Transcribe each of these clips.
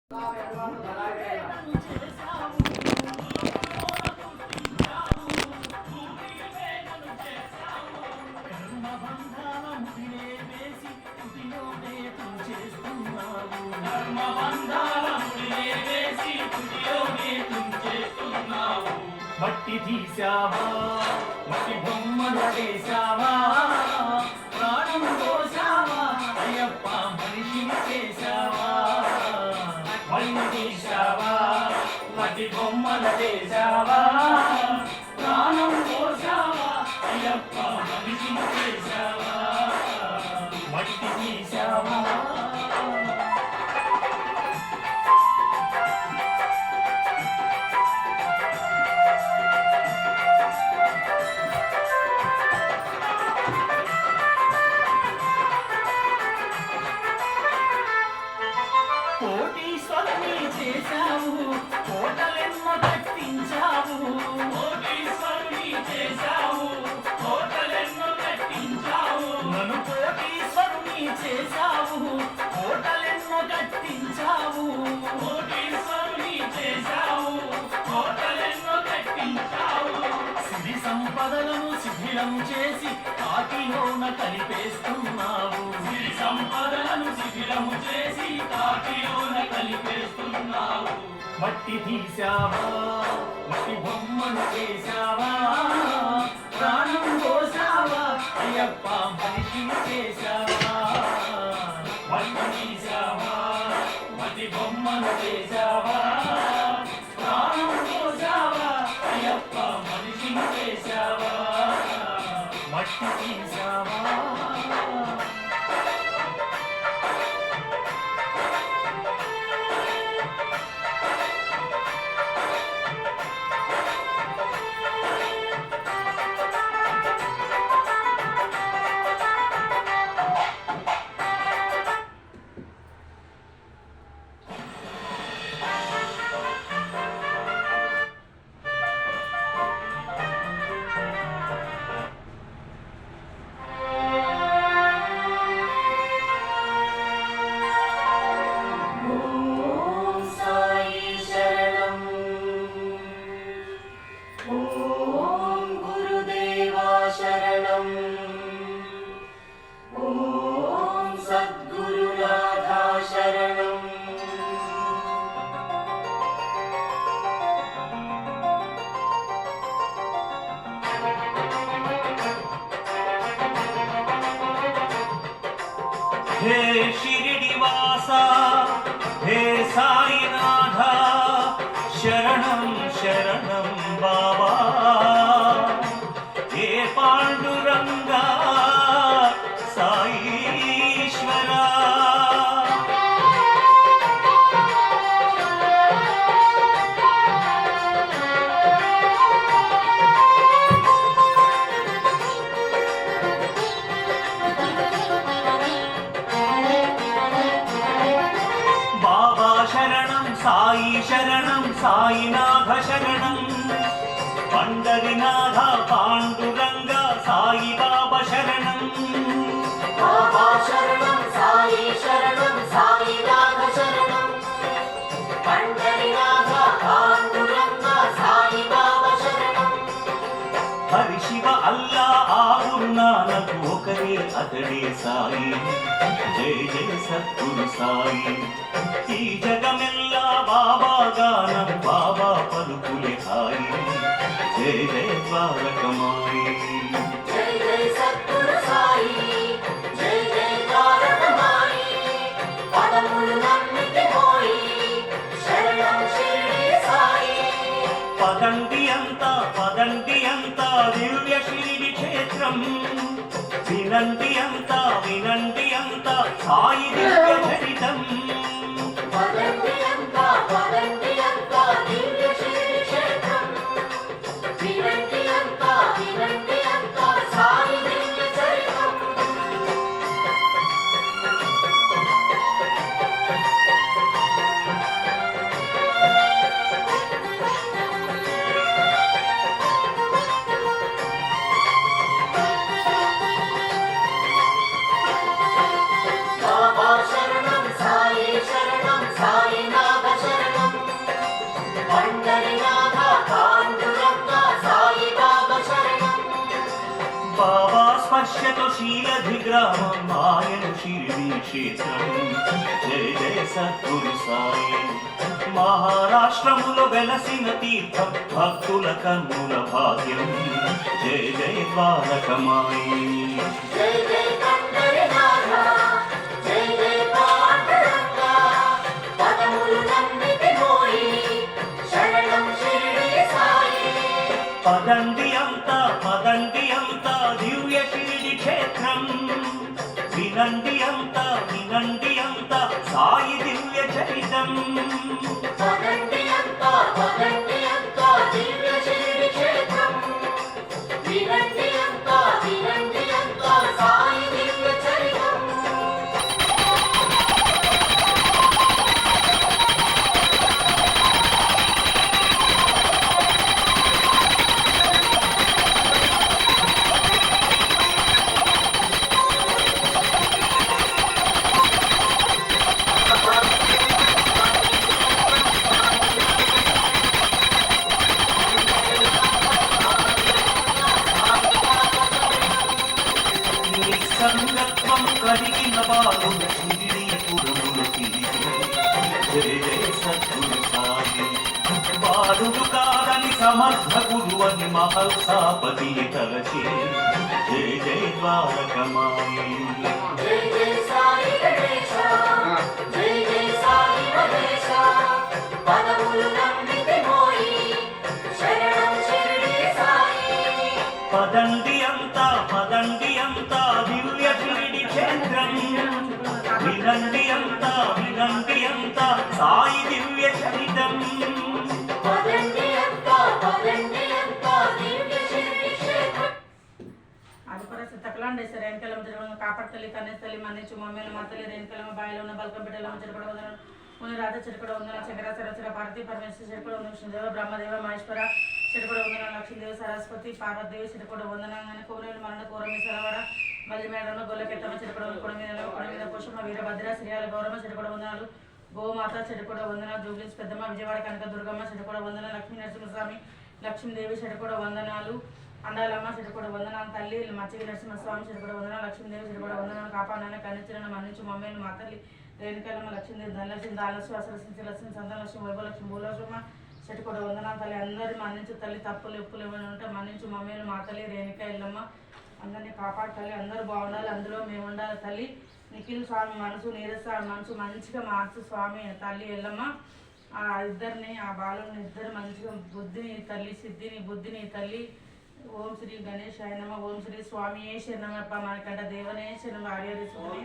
మట్టి తీసావా, మట్టి బొమ్మలు వేసావా, ప్రాణం పోసావా, అయ్యప్ప మనిషిని చేసావా. మట్టి తీసావా, మట్టి బొమ్మలు వేసావా, ప్రాణం పోసావా, అయ్యప్ప మనిషిని చేసావా. మట్టి తీసావా. కోటీశ్వరుని చేశావు, కోటలెన్నో కట్టించావు. కోటీశ్వరుని చేశావు, కోటలెన్నో కట్టించావు. నన్ను కోటీశ్వరుని చేశావు, కోటలెన్నో కట్టించావు. కోటీశ్వరుని చేశావు, కోటలెన్నో కట్టించావు. సిరి సంపదలను శిథిలం చేసి కాటిలోన కలిపేస్తున్నావు. సిరి సంపదలను శిథిలము చేసి కాటిలోన కలిపేస్తున్నావు. మట్టి తీసావా, మట్టి బొమ్మను చేసావా, ప్రాణం పోసావా, అయ్యప్ప మనిషిని చేసావా. మట్టి తీసావా, మట్టి బొమ్మను చేసావా, ప్రాణం పోసావా, అయ్యప్ప మనిషిని చేసావా. మట్టి తీసావా. हे शिरिडिवासा, हे साईनाथ, शरणं शरणं बाबा. हे पांडुरंगा साईश्वरा. शरणं साई शरणं साईनाथ शरणं पंडरीनाथ पांडुरंग साई बाबा शरणं. बाबा शरणं साई शरणं साईनाथ शरणं पंडरीनाथ पांडुरंग साई बाबा शरणं. हरि शिव अल्ला आ गुरु नानक ఒకరే అతడే సాయి. జయ జయ సద్గురు సాయి. ఈ జగమెల్లా బాబా గానం, బాబా పలుకులే హాయి. జయ జయ ద్వారకమాయి. జయ జయ సద్గురు సాయి, జయ జయ ద్వారకమాయి. పదములు నమ్మితే పోయి శరణం షిరిడి సాయి. పదండి అంతా దివ్య షిరిడి క్షేత్రం. వినండి అంతా సాయి దివ్య చరితం. పదండి అంతా దివ్య షిరిడి క్షేత్రం. వినండి అంతా సాయి దివ్య చరితం. బాబా శరణం సాయి దీక్షతో శీలధి గ్రామం ఆయను షిరిడి క్షేత్రం. జయ జయ సద్గురు సాయి. మహారాష్ట్రములో వెలసిన తీర్థం భక్తుల కన్నుల భాగ్యం. జయ జయ ద్వారకమాయి. జై జై కందరినాథ జై జై పాండురంగ పదములు నమ్మితి మోయి శరణం షిరిడి సాయి. పదండి అంతా దివ్య షిరిడి క్షేత్రం. వినండి అంతా సాయి దివ్య చరితం. పదండి అంతా దివ్య షిరిడి క్షేత్రం. వినండి అంతా సాయి దివ్య చరితం. సంగత్వం కలిగిన బాలుల షిరిడి పురములు తిరిగి. జయ జయ సద్గురు సాయి. బాలుడు కాదని సమర్థ గురు అని మహల్సాపతి తలచి. జయ జయ ద్వారకమాయి. జై జై సాయి గణేశ జై జై సాయి మహేశ పదములు నమ్మితి మోయి శరణం షిరిడి సాయి. పదండి అంతా దివ్య షిరిడి క్షేత్రం. వినండి అంతా సాయి దివ్య చరితం. పదండి అంతా దివ్య షిరిడి క్షేత్రం. అదుపర సిద్ధకలాండేశ్వర రేణుకలమ్మ తిరుమల కాపాడతల్లి కన్నేస్తల్లి మన్నించు మమ్మల్ని మాతల్లి రేణుకలమ్మ బాయిలో ఉన్న బల్కం బిడ్డలమ్మ చెరుకడ వందనం ముని రాధ చెరుకడ వందనం శంకర సరస్వర పార్వతి పరమేశ్వర చెరుకడ వందనం విష్ణుదేవ బ్రహ్మదేవ మహేశ్వర చెరుకడ వందనం లక్ష్మీదేవి సరస్వతి పార్వతీదేవి చెరుకడ వందనం కోనేలు మరణ కోరమేశ్వరవాడ మల్లిమేడలో గొల్లకెత్తమ్మ చెరుకడ కొడ మీద పుష్పమ వీరభద్ర శ్రీయాల గౌరమ్మ చెరుకడ వందనాలు గోమాత చెరుకడ వందనాలు జూబ్లీస్ పెద్దమ్మ విజయవాడ కనక దుర్గమ్మ చెరుకడ వందనం లక్ష్మీ నరసింహస్వామి లక్ష్మీదేవి చెరుకడ వందనాలు అండాలమ్మ చెరుకడ వందనాలు తల్లి మచ్చిగి నరసింహస్వామి చెరుకడ వందనాలు లక్ష్మీదేవి చెరుకడ వందనాలు కాపాడాలని కన్నించిన మన్నించు మమ్మల్ని మా తల్లి రేణుకలమ్మ లక్ష్మీదేవి ధనలక్ష్మి దానలక్ష్మి అసలక్ష్మి లక్ష్మి సంతానలక్ష్మి వైభవలక్ష్మి భూలక్ష్మ చెట్టుకోడ వందనాలు తల్లి అందరి మన్నించు తల్లి తప్పులు ఎప్పులు ఏమైనా ఉంటే మన్నించు మమ్మల్ని మా తల్లి రేణుక ఎల్లమ్మ అందరినీ కాపాడు తల్లి అందరూ బాగుండాలి అందులో మేము ఉండాలి తల్లి నిఖిల్ స్వామి మనసు నీరజ్ స్వామి మనసు మంచిగా మార్చు స్వామి తల్లి ఎల్లమ్మ ఆ ఇద్దరిని ఆ బాలుని ఇద్దరు మంచిగా బుద్ధిని తల్లి సిద్ధిని బుద్ధిని తల్లి. ఓం శ్రీ గణేశాయ నమ ఓం శ్రీ స్వామియే శరణమయ్యప్ప మనకంట దేవనే శరణం ఆర్యరి ఓం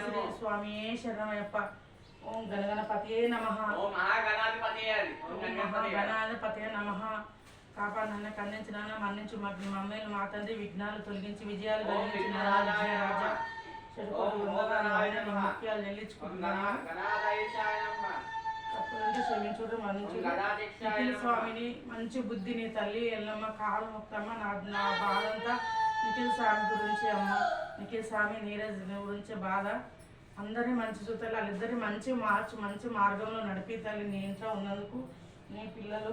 శ్రీ స్వామియే శరణమయ్యప్ప ఓం గణగణపతియే నమః ఓం మహాగణాధిపతియే నమః. కాపాడనన్న ఖండించిన మన్నించు మమ్మల్ని మా తండ్రి విఘ్నాలు తొలగించి విజయాలు కలిగించిన విజయరాజా చెడుకోడు ముఖ్యాలు చెల్లించుకుంటున్నాను. తప్పులంటే క్షమించుడు మన్నించుడు. నిఖిల్ స్వామిని మంచి బుద్ధిని తల్లి ఎల్లమ్మ కాలు ముక్తమ్మ నా బాధంతా నిఖిల్ స్వామి గురించి అమ్మ నిఖిల్ స్వామి నీరజ్ గురించి బాధ అందరినీ మంచి చూతాలి వాళ్ళిద్దరిని మంచి మార్గంలో నడిపి తల్లి నీ ఇంట్లో ఉన్నందుకు నీ పిల్లలు